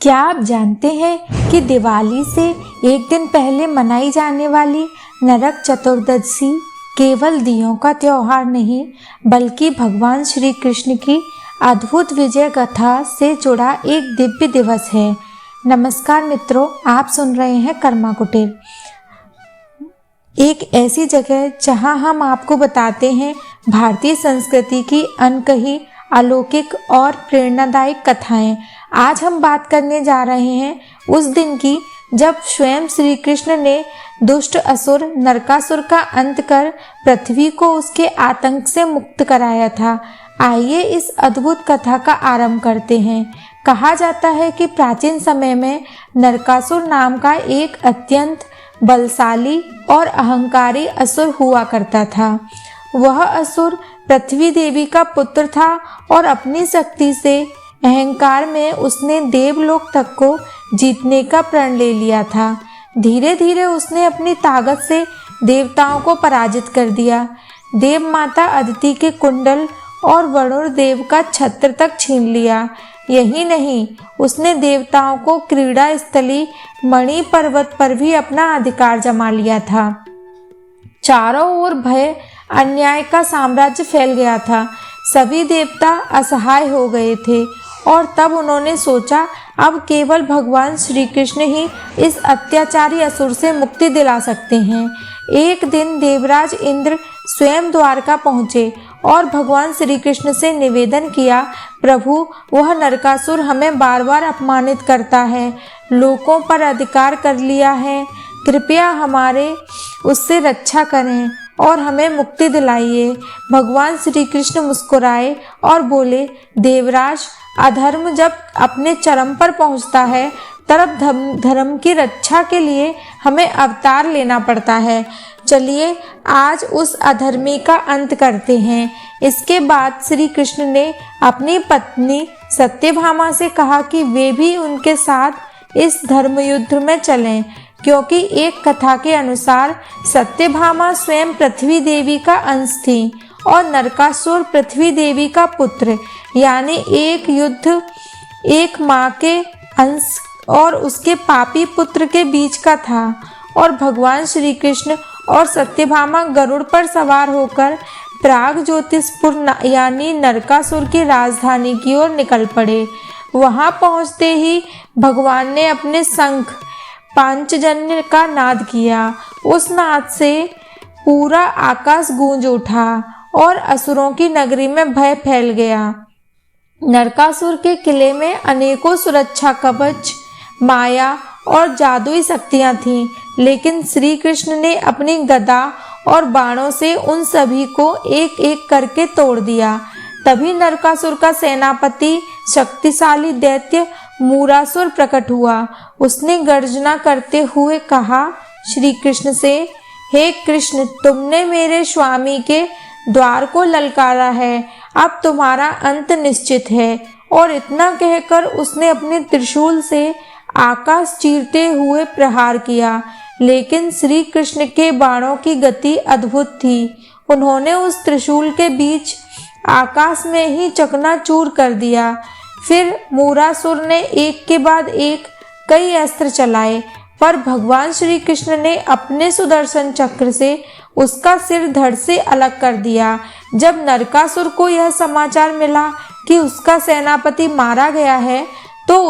क्या आप जानते हैं कि दिवाली से एक दिन पहले मनाई जाने वाली नरक चतुर्दशी केवल दियों का त्योहार नहीं बल्कि भगवान श्री कृष्ण की अद्भुत विजय गाथा से जुड़ा एक दिव्य दिवस है। नमस्कार मित्रों, आप सुन रहे हैं कर्मा कुटीर, एक ऐसी जगह जहां हम आपको बताते हैं भारतीय संस्कृति की अनकही अलौकिक और प्रेरणादायक कथाएं। आज हम बात करने जा रहे हैं उस दिन की जब स्वयं श्री कृष्ण ने दुष्ट असुर नरकासुर का अंत कर पृथ्वी को उसके आतंक से मुक्त कराया था। आइए इस अद्भुत कथा का आरंभ करते हैं। कहा जाता है कि प्राचीन समय में नरकासुर नाम का एक अत्यंत बलशाली और अहंकारी असुर हुआ करता था। वह असुर पृथ्वी देवी का पुत्र था और अपनी शक्ति से अहंकार में उसने देवलोक तक को जीतने का प्रण ले लिया था। धीरे धीरे उसने अपनी ताकत से देवताओं को पराजित कर दिया। देव माता अदिति के कुंडल और वरुण देव का छत्र तक छीन लिया। यही नहीं, उसने देवताओं को क्रीड़ा स्थली मणि पर्वत पर भी अपना अधिकार जमा लिया था। चारों ओर भय अन्याय का साम्राज्य फैल गया था। सभी देवता असहाय हो गए थे और तब उन्होंने सोचा अब केवल भगवान श्री कृष्ण ही इस अत्याचारी असुर से मुक्ति दिला सकते हैं। एक दिन देवराज इंद्र स्वयं द्वारका पहुँचे और भगवान श्री कृष्ण से निवेदन किया, प्रभु, वह नरकासुर हमें बार बार अपमानित करता है, लोगों पर अधिकार कर लिया है, कृपया हमारे उससे रक्षा करें और हमें मुक्ति दिलाइए। भगवान श्री कृष्ण मुस्कुराए और बोले, देवराज, अधर्म जब अपने चरम पर पहुंचता है तब धर्म की रक्षा के लिए हमें अवतार लेना पड़ता है। चलिए आज उस अधर्मी का अंत करते हैं। इसके बाद श्री कृष्ण ने अपनी पत्नी सत्यभामा से कहा कि वे भी उनके साथ इस धर्म युद्ध में चलें, क्योंकि एक कथा के अनुसार सत्यभामा स्वयं पृथ्वी देवी का अंश थी और नरकासुर पृथ्वी देवी का पुत्र, यानी एक युद्ध एक माँ के अंश और उसके पापी पुत्र के बीच का था। और भगवान श्री कृष्ण और सत्यभामा गरुड़ पर सवार होकर प्राग ज्योतिषपुर यानी नरकासुर की राजधानी की ओर निकल पड़े। वहां पहुंचते ही भगवान ने अपने शंख पांचजन्य का नाद किया। उस नाद से पूरा आकाश गूंज उठा और असुरों की नगरी में भय फैल गया। नरकासुर के किले में अनेकों सुरक्षा कवच, माया और जादुई शक्तियां थीं, लेकिन श्री कृष्ण ने अपनी गदा और बाणों से उन सभी को एक एक करके तोड़ दिया। तभी नरकासुर का सेनापति शक्तिशाली दैत्य मूरासुर प्रकट हुआ। उसने गर्जना करते हुए कहा श्री कृष्ण से, हे कृष्ण, तुमने मेरे स्वामी के द्वार को ललकारा है, अब तुम्हारा अंत निश्चित है। और इतना कहकर उसने अपने त्रिशूल से आकाश चीरते हुए प्रहार किया, लेकिन श्री कृष्ण के बाणों की गति अद्भुत थी। उन्होंने उस त्रिशूल के बीच आकाश में ही चकनाचूर कर दिया। फिर मूरासुर ने एक के बाद एक कई अस्त्र चलाए, पर भगवान श्री कृष्ण ने अपने सुदर्शन चक्र से उसका सिर धड़ से अलग कर दिया। जब नरकासुर को यह समाचार मिला कि उसका सेनापति मारा गया है, तो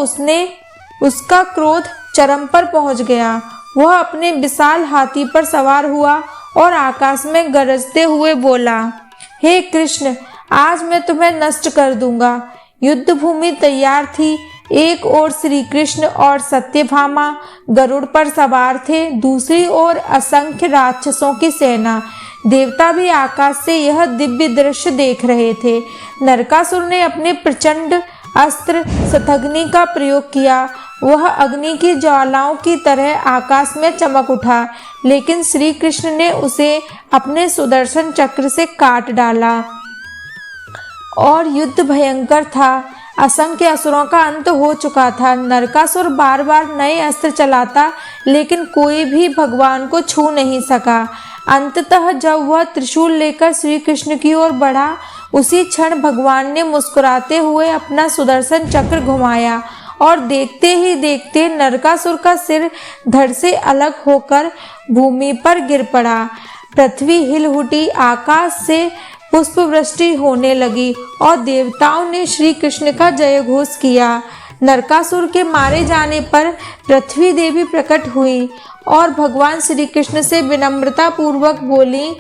उसका क्रोध चरम पर पहुंच गया। वह अपने विशाल हाथी पर सवार हुआ और आकाश में गरजते हुए बोला, हे कृष्ण, आज मैं तुम्हें नष्ट कर दूंगा। युद्ध भूमि तैयार थी। एक ओर श्री कृष्ण और सत्यभामा गरुड़ पर सवार थे, दूसरी ओर असंख्य राक्षसों की सेना। देवता भी आकाश से यह दिव्य दृश्य देख रहे थे। नरकासुर ने अपने प्रचंड अस्त्र शतघ्नि का प्रयोग किया। वह अग्नि की ज्वालाओं की तरह आकाश में चमक उठा, लेकिन श्री कृष्ण ने उसे अपने सुदर्शन चक्र से काट डाला और युद्ध भयंकर था। असंख्य असुरों का अंत हो चुका था। नरकासुर बार बार नए अस्त्र चलाता, लेकिन कोई भी भगवान को छू नहीं सका। अंततः जब वह त्रिशूल लेकर श्री कृष्ण की ओर बढ़ा, उसी क्षण भगवान ने मुस्कुराते हुए अपना सुदर्शन चक्र घुमाया और देखते ही देखते नरकासुर का सिर धड़ से अलग होकर भूमि पर गिर पड़ा। पृथ्वी हिल उठी, आकाश से पुष्प वृष्टि होने लगी और देवताओं ने श्री कृष्ण का जय घोष किया। नरकासुर के मारे जाने पर पृथ्वी देवी प्रकट हुई और भगवान श्री कृष्ण से विनम्रता पूर्वक बोली,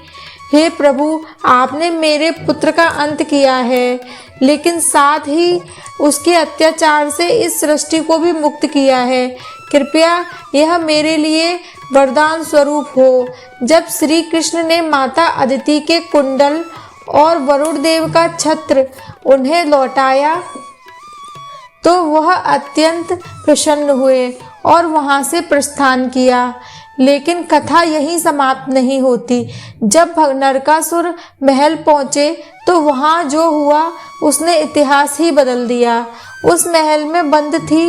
हे प्रभु, आपने मेरे पुत्र का अंत किया है, लेकिन साथ ही उसके अत्याचार से इस सृष्टि को भी मुक्त किया है। कृपया यह मेरे लिए वरदान स्वरूप हो। जब श्री कृष्ण ने माता अदिति के कुंडल और वरुण देव का छत्र उन्हें लौटाया तो वह अत्यंत प्रसन्न हुए और वहां से प्रस्थान किया। लेकिन कथा यहीं समाप्त नहीं होती। जब नरकासुर महल पहुंचे तो वहां जो हुआ उसने इतिहास ही बदल दिया। उस महल में बंद थी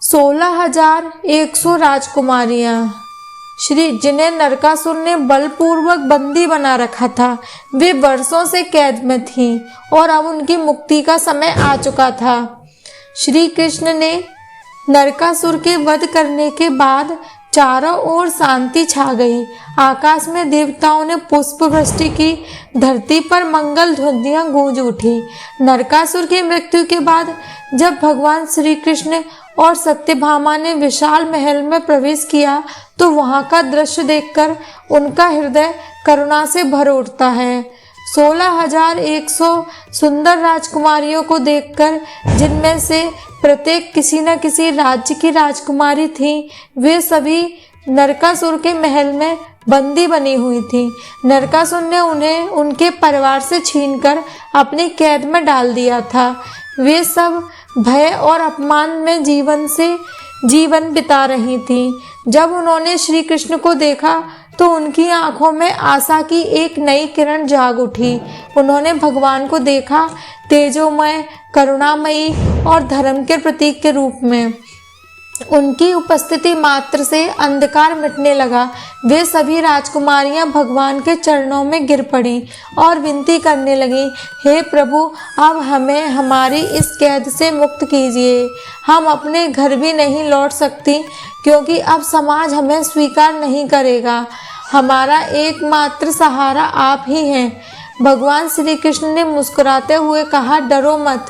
16,100 राजकुमारियां, जिन्हें नरकासुर ने बलपूर्वक बंदी बना रखा था। वे वर्षों से कैद में थीं और अब उनकी मुक्ति का समय आ चुका था। श्री कृष्ण ने नरकासुर के वध करने के बाद चारों ओर शांति छा गई। आकाश में देवताओं ने पुष्प वृष्टि की, धरती पर मंगल ध्वनियां गूंज उठी। नरकासुर की मृत्यु के बाद जब भगवान श्री कृष्ण और सत्यभामा ने विशाल महल में प्रवेश किया तो वहां का दृश्य देखकर उनका हृदय करुणा से भर उठता है। 16,100 सुंदर राजकुमारियों को देखकर, जिनमें से प्रत्येक किसी न किसी राज्य की राजकुमारी थी, वे सभी नरकासुर के महल में बंदी बनी हुई थी। नरकासुर ने उन्हें उनके परिवार से छीनकर अपनी कैद में डाल दिया था। वे सब भय और अपमान में जीवन बिता रही थीं। जब उन्होंने श्री कृष्ण को देखा तो उनकी आंखों में आशा की एक नई किरण जाग उठी। उन्होंने भगवान को देखा, तेजोमय, करुणामयी और धर्म के प्रतीक के रूप में। उनकी उपस्थिति मात्र से अंधकार मिटने लगा। वे सभी राजकुमारियां भगवान के चरणों में गिर पड़ीं और विनती करने लगीं, हे प्रभु, अब हमें हमारी इस कैद से मुक्त कीजिए। हम अपने घर भी नहीं लौट सकती क्योंकि अब समाज हमें स्वीकार नहीं करेगा। हमारा एकमात्र सहारा आप ही हैं। भगवान श्री कृष्ण ने मुस्कुराते हुए कहा, डरो मत,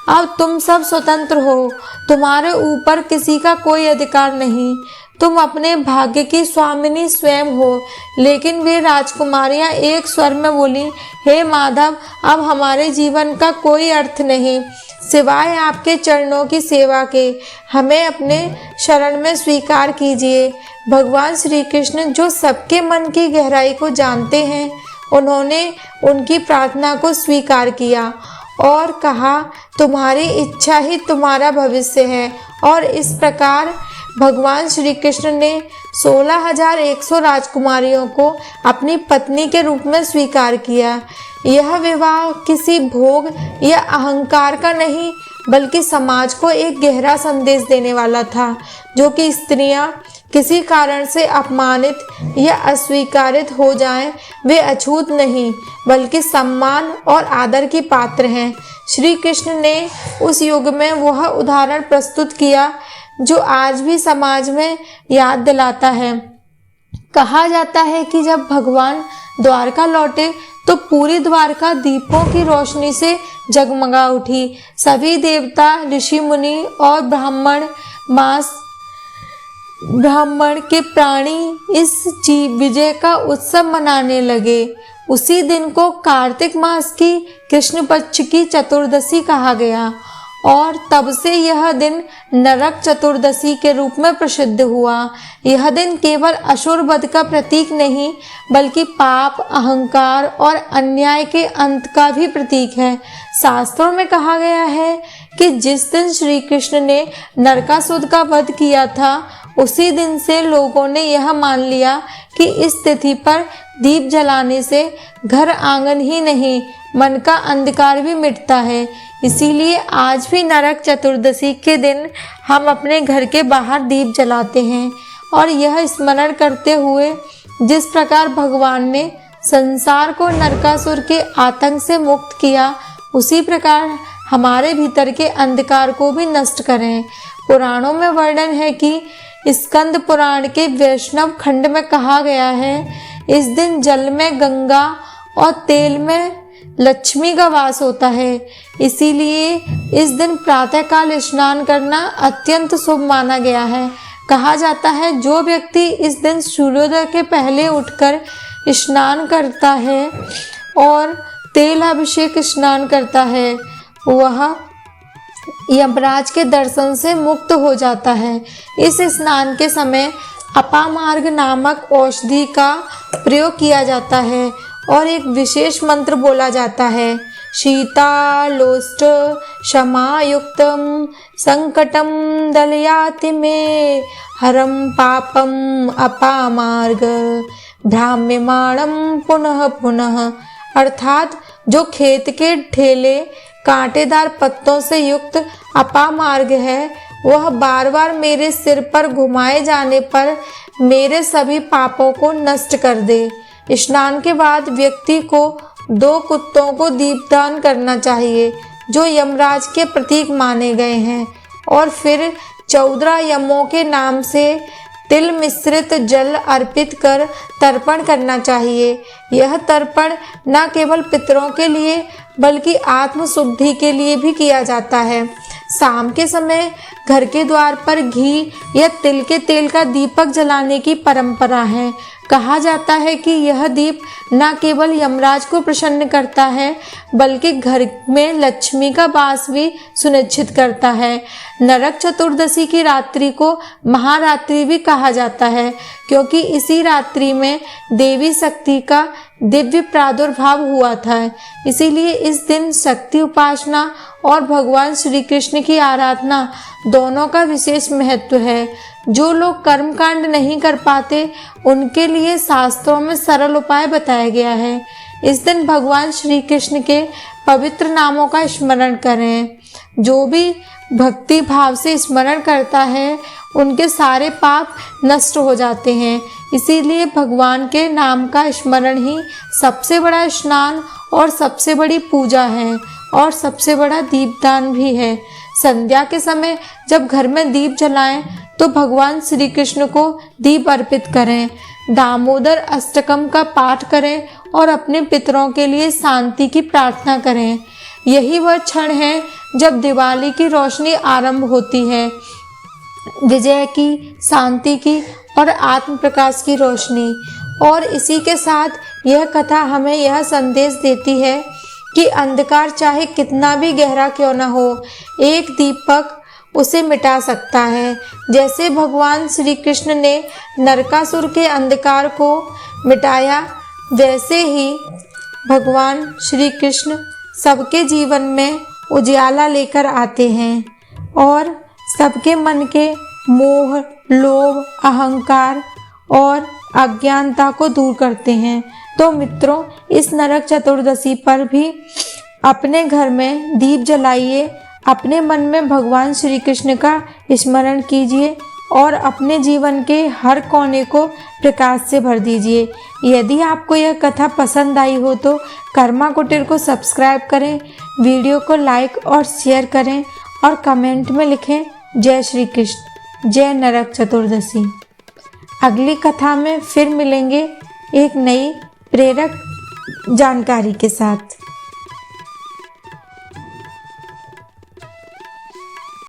अब तुम सब स्वतंत्र हो। तुम्हारे ऊपर किसी का कोई अधिकार नहीं। तुम अपने भाग्य की स्वामिनी स्वयं हो। लेकिन वे राजकुमारियां एक स्वर में बोली, हे माधव, अब हमारे जीवन का कोई अर्थ नहीं सिवाय आपके चरणों की सेवा के। हमें अपने शरण में स्वीकार कीजिए। भगवान श्री कृष्ण, जो सबके मन की गहराई को जानते हैं, उन्होंने उनकी प्रार्थना को स्वीकार किया और कहा, तुम्हारी इच्छा ही तुम्हारा भविष्य है। और इस प्रकार भगवान श्री कृष्ण ने 16,100 राजकुमारियों को अपनी पत्नी के रूप में स्वीकार किया। यह विवाह किसी भोग या अहंकार का नहीं, बल्कि समाज को एक गहरा संदेश देने वाला था, जो कि स्त्रियां किसी कारण से अपमानित या अस्वीकारित हो जाएं, वे अछूत नहीं बल्कि सम्मान और आदर की पात्र हैं। श्री कृष्ण ने उस युग में वह उदाहरण प्रस्तुत किया जो आज भी समाज में याद दिलाता है। कहा जाता है कि जब भगवान द्वारका लौटे तो पूरी द्वारका दीपों की रोशनी से जगमगा उठी। सभी देवता, ऋषि मुनि और ब्राह्मण के प्राणी इस विजय का उत्सव मनाने लगे। उसी दिन को कार्तिक मास की कृष्ण पक्ष की चतुर्दशी कहा गया और तब से यह दिन नरक चतुर्दशी के रूप में प्रसिद्ध हुआ। यह दिन केवल असुर वध का प्रतीक नहीं, बल्कि पाप, अहंकार और अन्याय के अंत का भी प्रतीक है। शास्त्रों में कहा गया है कि जिस दिन श्री कृष्ण ने नरकासुर का वध किया था, उसी दिन से लोगों ने यह मान लिया कि इस तिथि पर दीप जलाने से घर आंगन ही नहीं, मन का अंधकार भी मिटता है। इसीलिए आज भी नरक चतुर्दशी के दिन हम अपने घर के बाहर दीप जलाते हैं और यह स्मरण करते हुए जिस प्रकार भगवान ने संसार को नरकासुर के आतंक से मुक्त किया, उसी प्रकार हमारे भीतर के अंधकार को भी नष्ट करें। पुराणों में वर्णन है कि स्कंद पुराण के वैष्णव खंड में कहा गया है, इस दिन जल में गंगा और तेल में लक्ष्मी का वास होता है। इसीलिए इस दिन प्रातःकाल स्नान करना अत्यंत शुभ माना गया है। कहा जाता है जो व्यक्ति इस दिन सूर्योदय के पहले उठकर स्नान करता है और तेल अभिषेक स्नान करता है, वह यमराज के दर्शन से मुक्त हो जाता है। इस स्नान के समय अपामार्ग नामक औषधि का प्रयोग किया जाता है और एक विशेष मंत्र बोला जाता है, शीतालोष्ट क्षमायुक्तम संकटम दलयाति मे हरम पापम अपामार्ग भ्राम्यमाणम पुनः पुनः। अर्थात जो खेत के ढेले कांटेदार पत्तों से युक्त अपामार्ग है, वह बार बार मेरे सिर पर घुमाए जाने पर मेरे सभी पापों को नष्ट कर दे। स्नान के बाद व्यक्ति को 2 कुत्तों को दीपदान करना चाहिए जो यमराज के प्रतीक माने गए हैं, और फिर 14 यमों के नाम से तिल मिश्रित जल अर्पित कर तर्पण करना चाहिए। यह तर्पण न केवल पितरों के लिए बल्कि आत्मशुद्धि के लिए भी किया जाता है। शाम के समय घर के द्वार पर घी या तिल के तेल का दीपक जलाने की परंपरा है। कहा जाता है कि यह दीप न केवल यमराज को प्रसन्न करता है बल्कि घर में लक्ष्मी का वास भी सुनिश्चित करता है। नरक चतुर्दशी की रात्रि को महारात्रि भी कहा जाता है क्योंकि इसी रात्रि में देवी शक्ति का दिव्य प्रादुर्भाव हुआ था। इसीलिए इस दिन शक्ति उपासना और भगवान श्री कृष्ण की आराधना दोनों का विशेष महत्व है। जो लोग कर्मकांड नहीं कर पाते उनके लिए शास्त्रों में सरल उपाय बताया गया है। इस दिन भगवान श्री कृष्ण के पवित्र नामों का स्मरण करें। जो भी भक्ति भाव से स्मरण करता है उनके सारे पाप नष्ट हो जाते हैं। इसीलिए भगवान के नाम का स्मरण ही सबसे बड़ा स्नान और सबसे बड़ी पूजा है और सबसे बड़ा दीपदान भी है। संध्या के समय जब घर में दीप जलाएं तो भगवान श्री कृष्ण को दीप अर्पित करें, दामोदर अष्टकम का पाठ करें और अपने पितरों के लिए शांति की प्रार्थना करें। यही वह क्षण है जब दिवाली की रोशनी आरंभ होती है, विजय की, शांति की और आत्म प्रकाश की रोशनी। और इसी के साथ यह कथा हमें यह संदेश देती है कि अंधकार चाहे कितना भी गहरा क्यों न हो, एक दीपक उसे मिटा सकता है। जैसे भगवान श्री कृष्ण ने नरकासुर के अंधकार को मिटाया, वैसे ही भगवान श्री कृष्ण सबके जीवन में उजियाला लेकर आते हैं और सबके मन के मोह, लोभ, अहंकार और अज्ञानता को दूर करते हैं। तो मित्रों, इस नरक चतुर्दशी पर भी अपने घर में दीप जलाइए, अपने मन में भगवान श्री कृष्ण का स्मरण कीजिए और अपने जीवन के हर कोने को प्रकाश से भर दीजिए। यदि आपको यह कथा पसंद आई हो तो कर्मा कुटीर को सब्सक्राइब करें, वीडियो को लाइक और शेयर करें और कमेंट में लिखें जय श्री कृष्ण, जय नरक चतुर्दशी। अगली कथा में फिर मिलेंगे एक नई प्रेरक जानकारी के साथ।